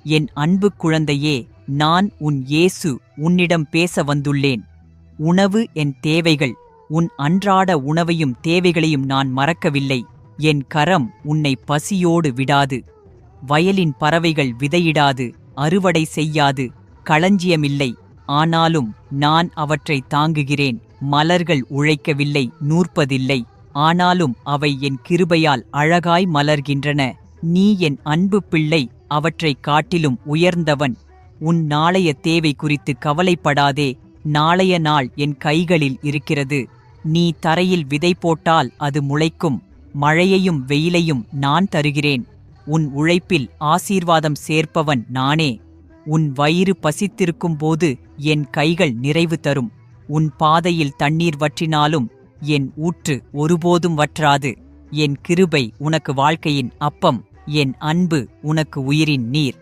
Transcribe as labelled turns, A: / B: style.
A: என் அன்பு குழந்தையே, நான் உன் இயேசு உன்னிடம் பேச வந்துள்ளேன். உணவு என் தேவைகள். உன் அன்றாட உணவையும் தேவைகளையும் நான் மறக்கவில்லை. என் கரம் உன்னை பசியோடு விடாது. வயலின் பறவைகள் விதையிடாது, அறுவடை செய்யாது, களஞ்சியமில்லை. ஆனாலும் நான் அவற்றை தாங்குகிறேன். மலர்கள் உழைக்கவில்லை, நூற்பதில்லை. ஆனாலும் அவை என் கிருபையால் அழகாய் மலர்கின்றன. நீ என் அன்பு பிள்ளை, அவற்றைக் காட்டிலும் உயர்ந்தவன். உன் நாளைய தேவை குறித்து கவலைப்படாதே. நாளைய நாள் என் கைகளில் இருக்கிறது. நீ தரையில் விதை போட்டால் அது முளைக்கும். மழையையும் வெயிலையும் நான் தருகிறேன். உன் உழைப்பில் ஆசீர்வாதம் சேர்ப்பவன் நானே. உன் வயிறு பசித்திருக்கும்போது என் கைகள் நிறைவு தரும். உன் பாதையில் தண்ணீர் வற்றினாலும் என் ஊற்று ஒருபோதும் வற்றாது. என் கிருபை உனக்கு வாழ்க்கையின் அப்பம். என் அன்பு உனக்கு உயிரின் நீர்.